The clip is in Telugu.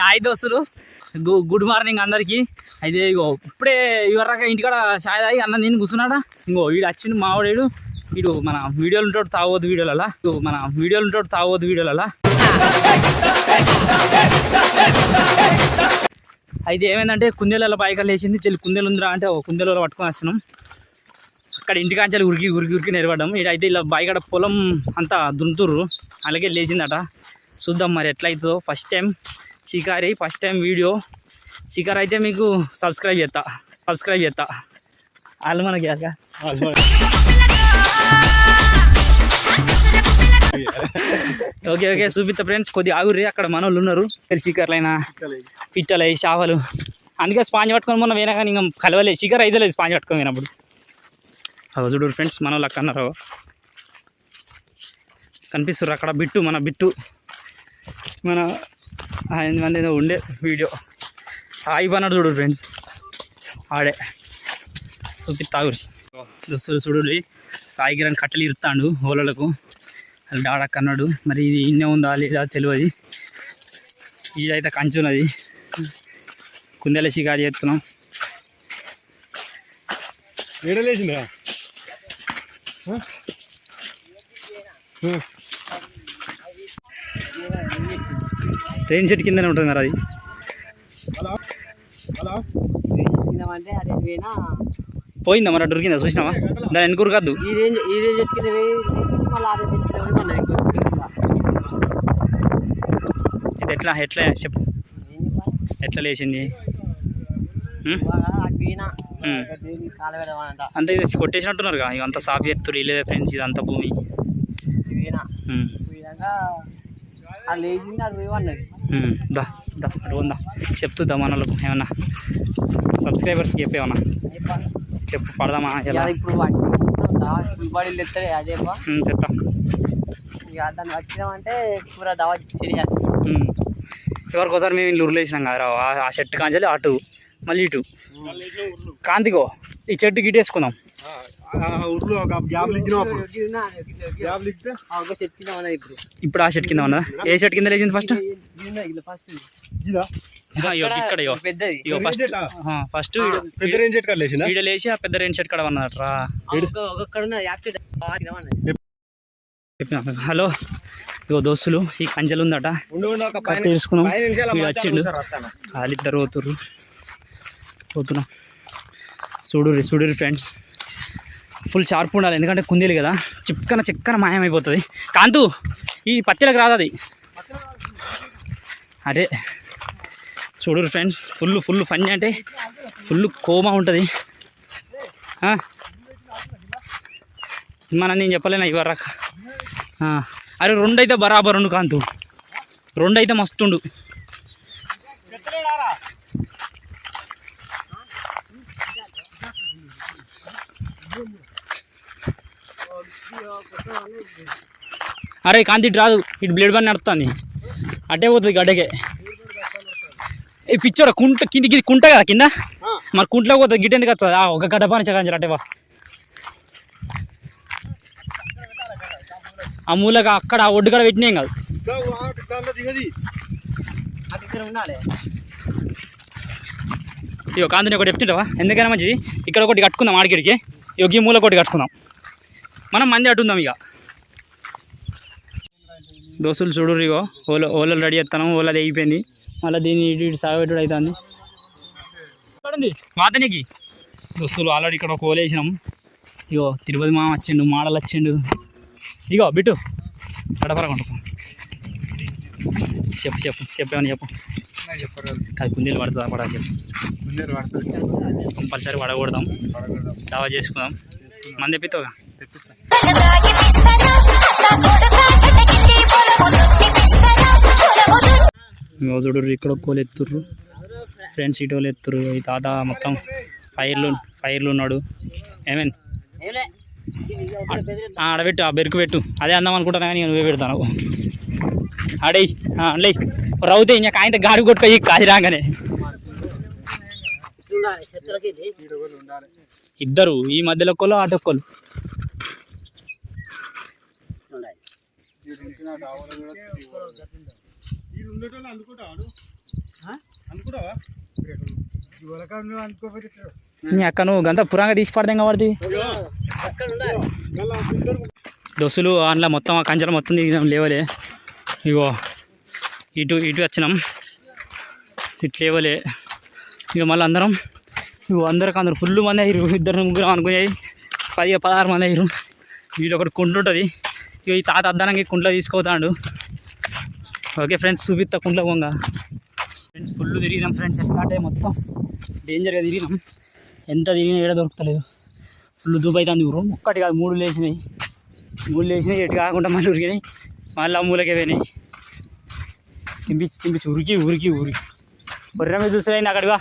హాయ్ దోస్తులు, గుడ్ మార్నింగ్ అందరికి. అయితే ఇగో ఇప్పుడే ఇవరాక ఇంటికాడ చాయ్ తాగి అన్నం తిని కూర్చున్నాడా. ఇంకో వీడు వచ్చిండు మావాడు. వీడు మన వీడియోలు ఉంటాడు తాగవద్దు వీడియోలలో అయితే ఏమైందంటే కుందేలలో బాయికల్ వేసింది. చెల్లి కుందేలు ఉందిరా అంటే కుందేలలో పట్టుకొని వస్తున్నాం. అక్కడ ఇంటికాంచాలి ఉరికి నిలబడ్డాం. అయితే ఇలా బాయికాడ పొలం అంతా దున్నుతుర్రు, అలాగే లేచిందట. చూద్దాం మరి ఎట్లయితుందో. ఫస్ట్ టైం షికారి, ఫస్ట్ టైం వీడియో షికార్. అయితే మీకు సబ్స్క్రైబ్ చేస్తా వాళ్ళు మనకి ఓకే చూపిస్తా ఫ్రెండ్స్. కొద్దిగా ఆగుర్రి, అక్కడ మన వాళ్ళు ఉన్నారు షికార్లైనా పిట్టలై చేపలు. అందుకే స్పాంజ్ పట్టుకొని మొన్న పోయినా కానీ ఇంకా కలవలే. షికార్ అయితే లేదు స్పాంజ్ పట్టుకొని పోయినప్పుడు. చూడు ఫ్రెండ్స్, మన వాళ్ళు అక్కన్నారు కనిపిస్తారు అక్కడ. మన బిట్టు మన 8 మంది ఏదో ఉండే వీడియో అయిపోయినాడు. చూడు ఫ్రెండ్స్, ఆడే చూపిస్తా చూడు. సాయిగిరాన్ని కట్టెలు ఇరుతాడు ఓలలకు. అది డాడక్ అన్నాడు. మరి ఇది ఇన్నే ఉందా లేదా తెలియదు. ఇదైతే కంచున్నది. కుందేల షికారు చేస్తున్నాం. ఏడలేసిందా ట్రైన్ సెట్ కిందనే ఉంటుంది మరి. అది పోయిందా మరి? దొరికిందా? చూసినావా? దాని వెనుకూరు కాదు. ఇది ఎట్లా చెప్పు, ఎట్లా లేచింది? అంతే కొట్టేసినట్టున్నారు కదా. ఇదంతా సాఫ్ చేస్తారు లేదా ఫ్రెండ్స్? ఇదంతా భూమి అడుగుందా చెప్తుందా మనలకు ఏమన్నా? సబ్స్క్రైబర్స్కి చెప్పేమన్నా చెప్పు, పడదామా? ఇప్పుడు చెప్తాం. ఎవరికోసారి మేము ఇల్లు ఉరులేసినాం కదా. ఆ చెట్టు కాంచాలి అటు, మళ్ళీ ఇటు కాంతిగో ఈ చెట్టు గిట్టేసుకుందాం. ఇప్పుడు ఆ చెట్టు కింద ఉన్నదా? ఏ చెట్టు కింద లేచింది ఫస్ట్? ఫస్ట్ వీడ లేచి ఆ పెద్ద రేణి చెట్టు కాడ ఉన్నదట్రా. హలో ఇగో దోస్తులు, ఈ కంచెలు ఉందట తెలుసుకున్నాం. వచ్చిండు వాళ్ళిద్దరు పోతున్నాం. చూడుర్రి ఫ్రెండ్స్, ఫుల్ షార్ప్ ఉండాలి. ఎందుకంటే కుందేలు కదా, చిక్కన మాయమైపోతుంది. కాంతు ఈ పత్తిలకు రాదు అది. అదే చూడుర్రి ఫ్రెండ్స్, ఫుల్ ఫన్ అంటే ఫుల్ కోమా ఉంటుంది. నేను చెప్పలేనా ఇవరాక. అరే 2 అయితే బరాబర్ ఉండు కాంతు, 2 అయితే మస్తుండు. అరే కాంతి ఇటు రాదు, ఇటు బ్లేడ్ బండి నడుస్తుంది. అట్టే పోతుంది గడ్డకే. ఈ పిచ్చోడ కింద కుంట కదా కింద, మరి కుంటలోకి పోతుంది. గిట్ ఎందుకు వస్తుంది? ఒక గడ్డ పని చకాంచారు అట్టే బా. ఆ మూలగా అక్కడ ఒడ్డు కాడ పెట్టినాం కాదు. ఇగో కాంతిని ఒకటి చెప్తుంటావా? ఎందుకైనా మంచిది ఇక్కడ ఒకటి కట్టుకుందాం. ఆడికిడికి ఇగో ఈ మూల ఒకటి కట్టుకుందాం. మనం మంది అట్టుందాం. ఇక దోస్తులు చూడుర్రు, ఇగో ఓలలు రెడీ చేస్తాను. ఓలది అయిపోయింది. మళ్ళీ దీన్ని ఇటు సాగబెట్టుడు అవుతుంది. వాతనికి దోస్తులు ఆల్రెడీ ఇక్కడ ఒక ఓలు వేసినాం. ఇగో తిరుపతి మామ వచ్చిండు, మాడలు వచ్చిండు. ఇగో బిట్టు గడపరకుంటు చెప్పేమని చెప్పు. అది కుందేలు పడుతుందా? పడా చెప్పు. కంపల్సరీ పడకూడదాం. దావా చేసుకుందాం. మంది తెప్పిస్తావుగా? చూడు ఇక్కడ కోలు ఎత్తుర్రు ఫ్రెండ్స్, ఇటు వాళ్ళు ఎత్తుర్రు. ఈ తాత మొత్తం ఫైర్లు ఉన్నాడు. ఏమేన్ ఆడబెట్టు, ఆ బెరుకు పెట్టు. అదే అందాం అనుకుంటాను కానీ నువ్వే పెడతాను. ఆడేయి అండ్లే రౌతే ఇంకా కాయంత గాడి కొట్టుకోయి కాసి రాగానే. ఇద్దరు ఈ మధ్యలో ఒక్కళ్ళు అటొక్కళ్ళు. నీ అక్క నువ్వు గంత పురాంగా తీసి పడదాం కాబట్టి దోస్తులు అందులో మొత్తం ఆ కంచెలు మొత్తం దిగినాం లేవలే. ఇగో ఇటు వచ్చినాం, ఇటు లేవలే. ఇక మళ్ళీ అందరం అందరు ఫుల్ మంది అయ్యారు. 2-3 అనుకునేవి 10-16 మంది అయ్యారు. వీళ్ళు ఒకటి కుంట్లు ఉంటుంది. ఇక ఈ తాత అద్దానంగా కుంట్లో తీసుకుపోతాడు. ఓకే ఫ్రెండ్స్, చూపిస్తా కుంట్లో పోగా. ఫ్రెండ్స్ ఫుల్ తిరిగినాం ఫ్రెండ్స్. ఎట్లా అంటే మొత్తం డేంజర్గా తిరిగినాం. ఎంత తిరిగినా ఏడ దొరుకుతలేదు. ఫుల్ దూపు అవుతుంది ఊరు. ఒక్కటి కాదు 3 లేచినాయి. 3 లేచినాయి. ఎటు కాకుండా మళ్ళీ ఉరికినాయి. మళ్ళీ మూలకే పోయినాయి. తింపించి ఉరికి బొర్రె మీద చూసినాయి అక్కడిగా